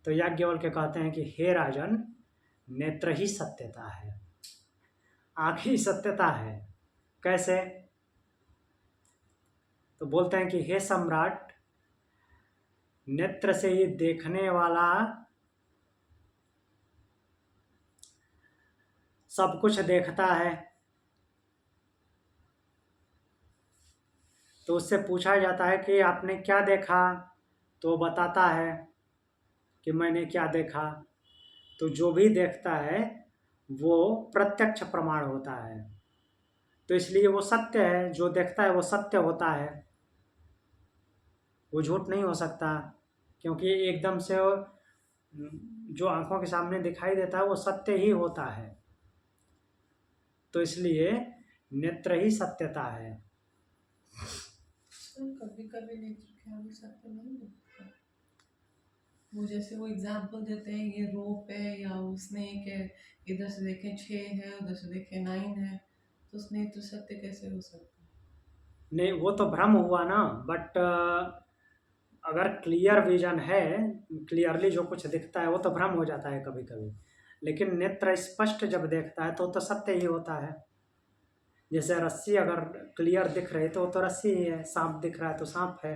तो याज्ञवल्क्य कहते हैं कि हे राजन, नेत्र ही सत्यता है, आँख ही सत्यता है। कैसे? तो बोलते हैं कि हे सम्राट, नेत्र से ही देखने वाला सब कुछ देखता है। तो उससे पूछा जाता है कि आपने क्या देखा? तो बताता है कि मैंने क्या देखा। तो जो भी देखता है वो प्रत्यक्ष प्रमाण होता है, तो इसलिए वो सत्य है। जो देखता है वो सत्य होता है, वो झूठ नहीं हो सकता, क्योंकि एकदम से जो आंखों के सामने दिखाई देता है वो सत्य ही होता है। तो इसलिए नेत्र ही सत्यता है। कभी कभी नेत्र क्या भी सत्य नहीं होता। वो जैसे वो एग्जाम्पल देते हैं, ये रोप है या वो स्नेक है, इधर से देखें 6 है, उधर से देखें 9 है, तो उस नेत्र सत्य कैसे हो सकता है? नहीं, वो तो भ्रम हुआ ना। बट अगर क्लियर विजन है, क्लियरली जो कुछ दिखता है, वो तो भ्रम हो जाता है कभी कभी। लेकिन नेत्र स्पष्ट जब देखता है तो सत्य ही होता है। जैसे रस्सी अगर क्लियर दिख रही तो वो तो रस्सी ही है, सांप दिख रहा है तो सांप है।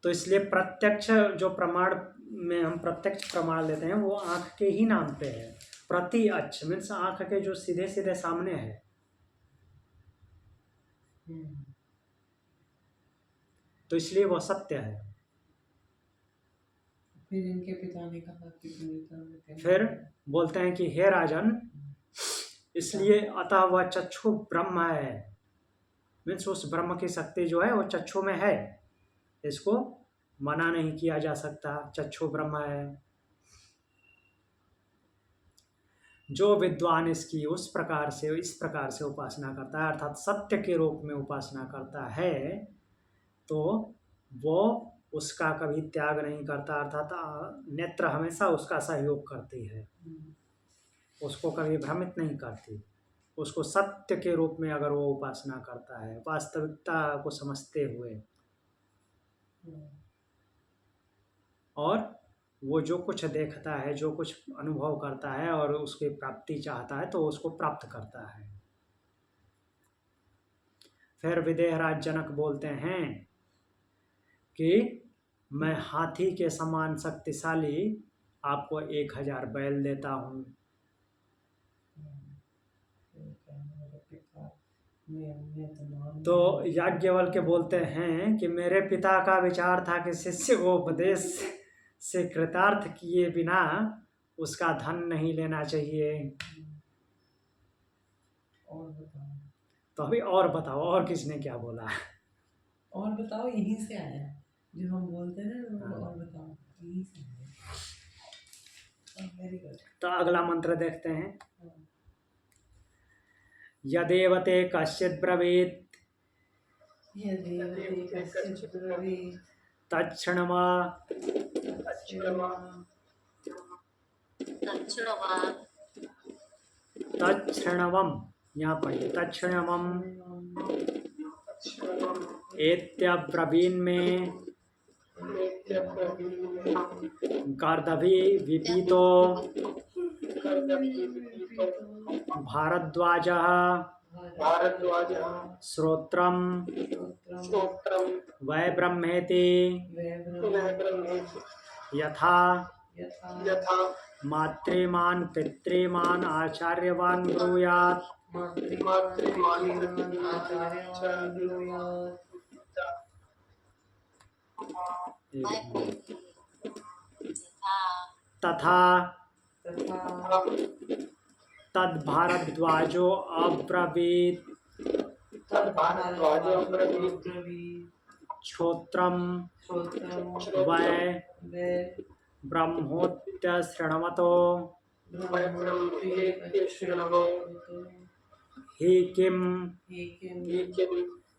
तो इसलिए प्रत्यक्ष जो प्रमाण में हम प्रत्यक्ष प्रमाण लेते हैं वो आंख के ही नाम पे है। प्रति अक्ष मीन्स आंख के जो सीधे सीधे सामने है, तो इसलिए वह सत्य है। फिर इनके पिता ने कहा कि फिर बोलते हैं कि हे राजन, इसलिए अतः वह चक्षु ब्रह्म है। मीन्स उस ब्रह्म की शक्ति जो है वो चक्षु में है, इसको मना नहीं किया जा सकता, चक्षु ब्रह्म है। जो विद्वान इसकी इस प्रकार से उपासना करता है, अर्थात सत्य के रूप में उपासना करता है, तो वो उसका कभी त्याग नहीं करता, अर्थात नेत्र हमेशा उसका सहयोग करती है, उसको कभी भ्रमित नहीं करती। उसको सत्य के रूप में अगर वो उपासना करता है, वास्तविकता को समझते हुए, और वो जो कुछ देखता है, जो कुछ अनुभव करता है और उसकी प्राप्ति चाहता है, तो उसको प्राप्त करता है। फिर विदेहराज जनक बोलते हैं कि मैं हाथी के समान शक्तिशाली आपको 1000 बैल देता हूँ। तो याज्ञवल्क्य बोलते हैं कि मेरे पिता का विचार था कि शिष्य को उपदेश से कृतार्थ किए बिना उसका धन नहीं लेना चाहिए। और बताओ, तो अभी और बताओ, और किसने क्या बोला? और बताओ, यहीं से आया जो हम बोलते हैं ना, वो और बताओ, यहीं से आया। Very good. तो अगला मंत्र देखते हैं। यदेव ते कश्चित् ब्रवीत् तत्क्षणमा तत्क्षणवम्, यहाँ पढ़िए, तत्क्षणवम् एत्यब्रवीन् मे गार्दभी विपीतो भारद्वाजः श्रोत्रं वै ब्रह्मेति यथा मातृमान् पितृमान् आचार्यवान् ब्रूयात्। तथा तद्भारद्वाजो अब्रवीत् श्रोत्रं वै ब्रह्मोत्य शृण्वतो हि किं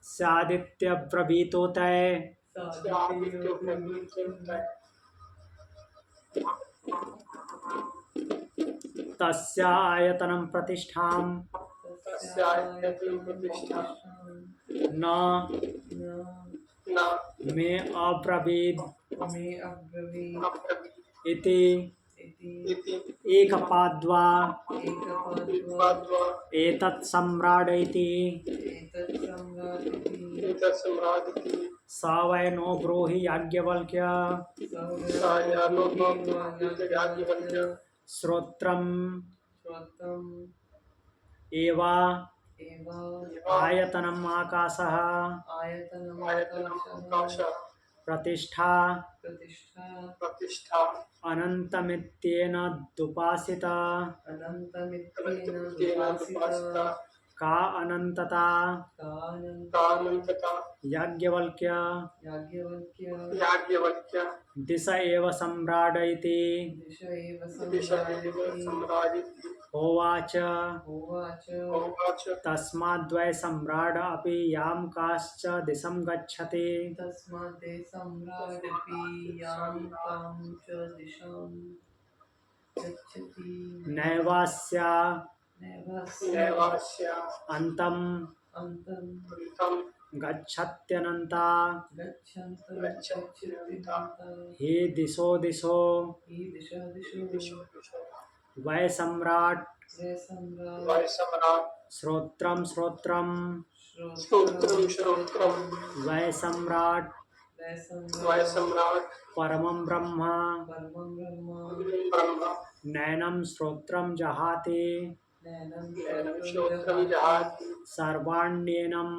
स्यादित्यब्रवीतो ते तस्य आयतनं प्रतिष्ठां न मे अब्रवीत् इति एकपाद्वा एतत् सम्राट इति स वै नो ब्रूहि याज्ञवल्क्य श्रोत्रम् एव आयतनम् आकाशः प्रतिष्ठा अनन्तमित्येन दुपासित का अनंतता। याज्ञवल्क्य दिश एव सम्राट इति होवाच। तस्माद्वै सम्राट अपि यां काश्च दिशं गच्छति नैवास्या अन्तं गच्छत्यनन्ता हि दिशो दिशो वै सम्राट श्रोत्रं श्रोत्रं वै सम्राट परमं ब्रह्म नैनं श्रोत्रं जहाति सर्वाण्येनं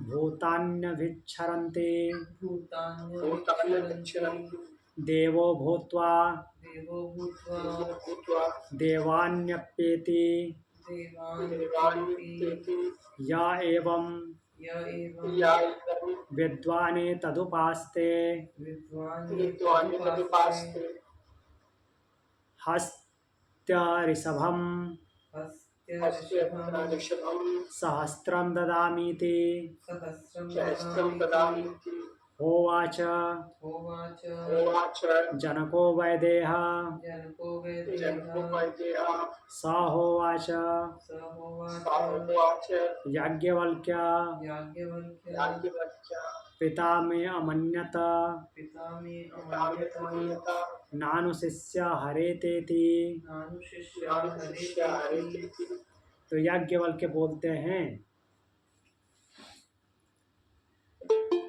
भूतान्यभिच्छरन्ति देवो भूत्वा देवान्यप्येति या एवं विद्वाने तदुपास्ते हस्त्यऋषभं सहस्रं ददामीति होवाच होवाच जनको वैदेहा जनको वैदेहः स होवाच स होवाच याज्ञवल्क्य याज्ञवल्क्य पिता मे अमन्यत पिता मे अमन्यत नानुशिष्य हरेतेति। नानुशिष्य हरेति। तो याज्ञवल्क्य बोलते हैं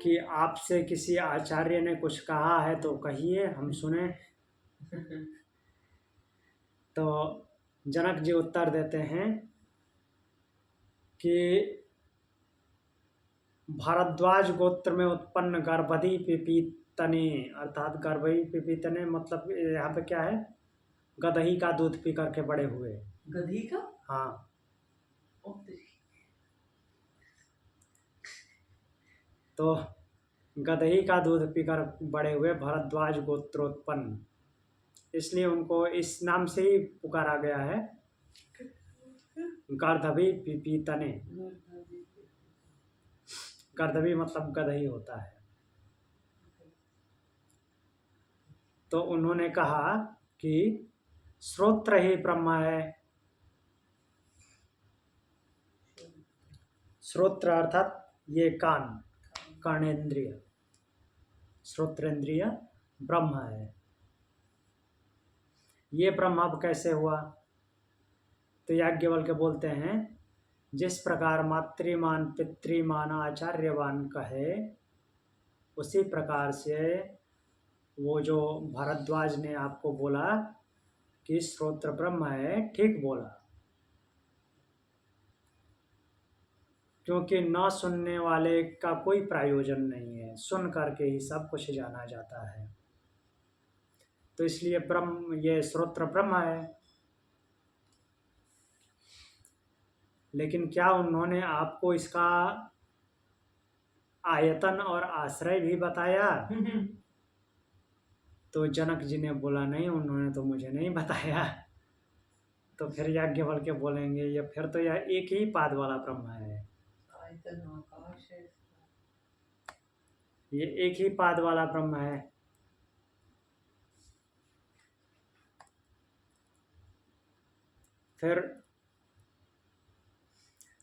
कि आपसे किसी आचार्य ने कुछ कहा है तो कहिए, हम सुने। तो जनक जी उत्तर देते हैं कि भारद्वाज गोत्र में उत्पन्न गर्भधी पिपीतने, अर्थात गर्भही पिपीतने मतलब यहाँ पे क्या है, गदही का दूध पी करके बड़े हुए। गधी का? हाँ, ओ तेरी। तो गदही का दूध पीकर बड़े हुए भरद्वाज गोत्रोत्पन्न, इसलिए उनको इस नाम से ही पुकारा गया है, गर्दभी पिपीतने। गर्दभी मतलब गदही होता है। तो उन्होंने कहा कि श्रोत्र ही ब्रह्म है। श्रोत्र अर्थात ये कान, कर्णेंद्रिय, श्रोत्रेंद्रिय ब्रह्म है। ये ब्रह्म अब कैसे हुआ? तो याज्ञवल्क्य बोलते हैं, जिस प्रकार मातृमान पितृमान आचार्यवान कहे, उसी प्रकार से वो जो भारद्वाज ने आपको बोला कि श्रोत्र ब्रह्म है, ठीक बोला। क्योंकि न सुनने वाले का कोई प्रयोजन नहीं है, सुन करके ही सब कुछ जाना जाता है। तो इसलिए ब्रह्म, ये श्रोत्र ब्रह्म है। लेकिन क्या उन्होंने आपको इसका आयतन और आश्रय भी बताया? तो जनक जी ने बोला, नहीं, उन्होंने तो मुझे नहीं बताया। तो फिर याज्ञवल्क्य बोलेंगे, ये फिर तो यह एक ही पाद वाला ब्रह्म है, आयतन आकाश है। ये एक ही पाद वाला ब्रह्म है। फिर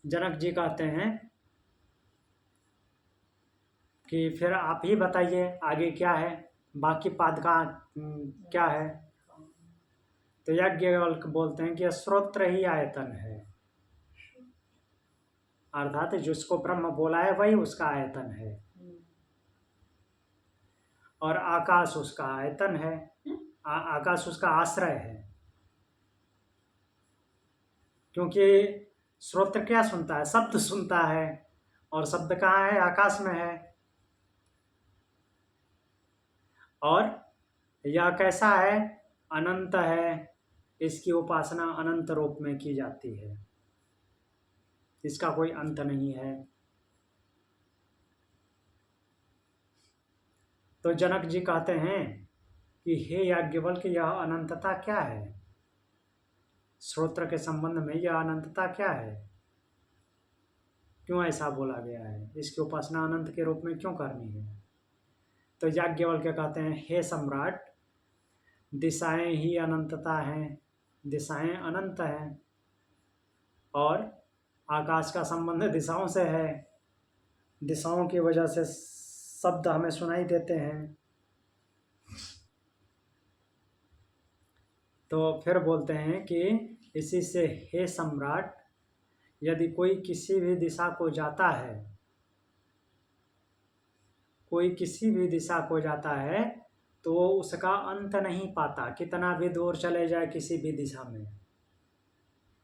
जनक जी कहते हैं कि फिर आप ही बताइए आगे क्या है, बाकी पाद का क्या है? तो याज्ञवल्क्य बोलते हैं कि श्रोत्र ही आयतन है, अर्थात जिसको ब्रह्म बोला है वही उसका आयतन है, और आकाश उसका आयतन है, आकाश उसका आश्रय है। क्योंकि श्रोत्र क्या सुनता है? शब्द सुनता है, और शब्द कहाँ है? आकाश में है। और यह कैसा है? अनंत है। इसकी उपासना अनंत रूप में की जाती है, इसका कोई अंत नहीं है। तो जनक जी कहते हैं कि हे याज्ञवल्क्य, यह अनंतता क्या है? श्रोत्र के संबंध में यह अनंतता क्या है? क्यों ऐसा बोला गया है? इसकी उपासना अनंत के रूप में क्यों करनी है? तो याज्ञवल्क्य कहते हैं, हे सम्राट, दिशाएं ही अनंतता हैं, दिशाएं अनंत हैं, और आकाश का संबंध दिशाओं से है। दिशाओं की वजह से शब्द हमें सुनाई देते हैं। तो फिर बोलते हैं कि इसी से हे सम्राट, यदि कोई किसी भी दिशा को जाता है, कोई किसी भी दिशा को जाता है, तो वो उसका अंत नहीं पाता। कितना भी दूर चले जाए किसी भी दिशा में,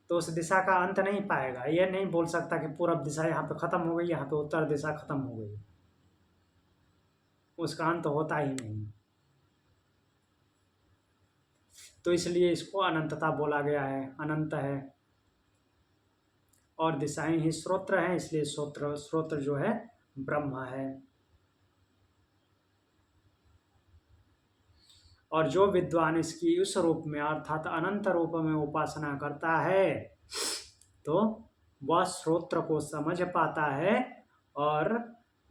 तो उस दिशा का अंत नहीं पाएगा। ये नहीं बोल सकता कि पूरब दिशा यहाँ पे खत्म हो गई, यहाँ पे उत्तर दिशा खत्म हो गई, उसका अंत होता ही नहीं। तो इसलिए इसको अनंतता बोला गया है, अनंत है। और दिशाएं ही श्रोत्र हैं, इसलिए श्रोत्र जो है ब्रह्म है। और जो विद्वान इसकी उस रूप में अर्थात अनंत रूप में उपासना करता है, तो वह श्रोत्र को समझ पाता है और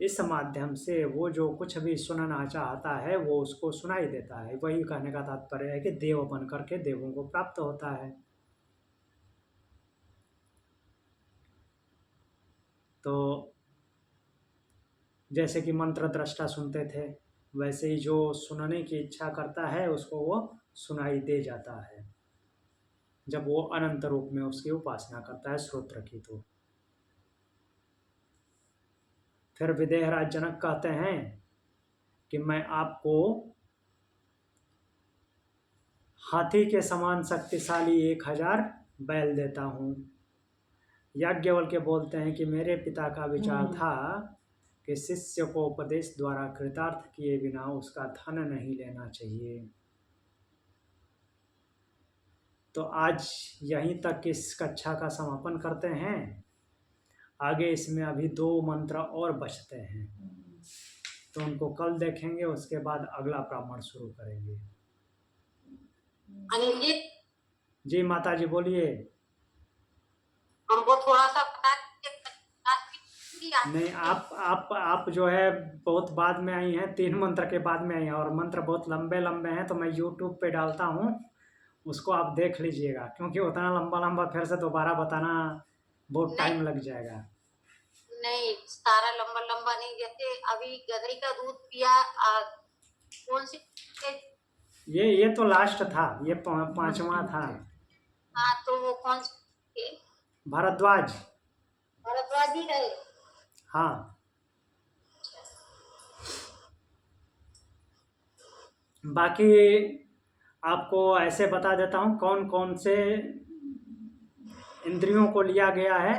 इस माध्यम से वो जो कुछ भी सुनना चाहता है वो उसको सुनाई देता है। वही कहने का तात्पर्य है कि देव बन करके देवों को प्राप्त होता है। तो जैसे कि मंत्र दृष्टा सुनते थे, वैसे ही जो सुनने की इच्छा करता है उसको वो सुनाई दे जाता है, जब वो अनंत रूप में उसकी उपासना करता है श्रोत्र की। तो फिर विदेहराज जनक कहते हैं कि मैं आपको हाथी के समान शक्तिशाली 1000 बैल देता हूँ। याज्ञवल्क्य बोलते हैं कि मेरे पिता का विचार था कि शिष्य को उपदेश द्वारा कृतार्थ किए बिना उसका धन नहीं लेना चाहिए। तो आज यहीं तक इस कक्षा का समापन करते हैं। आगे इसमें अभी 2 मंत्र और बचते हैं, तो उनको कल देखेंगे, उसके बाद अगला ब्राह्मण शुरू करेंगे। अनिल जी, जी माता जी बोलिए। हमको थोड़ा सा बता दीजिए। नहीं, आप जो है बहुत बाद में आई हैं, 3 मंत्र के बाद में आई हैं, और मंत्र बहुत लंबे लंबे हैं, तो मैं यूट्यूब पे डालता हूँ, उसको आप देख लीजिएगा, क्योंकि उतना लंबा लंबा फिर से दोबारा बताना बहुत टाइम लग जाएगा। नहीं, सारा लंबा लंबा नहीं। जैसे अभी गदई का दूध पिया, कौन सी? ये तो लास्ट था, ये 5वां था। हाँ, तो वो कौन सी? भारद्वाज। भरद्वाज ही रहे। हाँ, बाकी आपको ऐसे बता देता हूँ कौन कौन से इंद्रियों को लिया गया है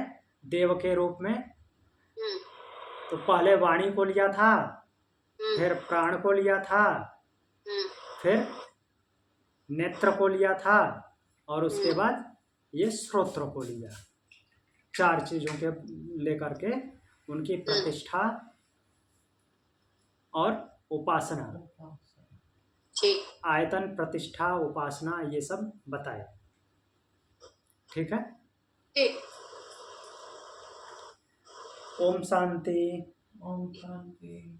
देव के रूप में। तो पहले वाणी को लिया था, फिर प्राण को लिया था, फिर नेत्र को लिया था, और उसके बाद ये श्रोत्र को लिया। 4 चीजों के लेकर के उनकी प्रतिष्ठा और उपासना, आयतन, प्रतिष्ठा, उपासना, ये सब बताए। ठीक है। ओम शांति। ओम शांति।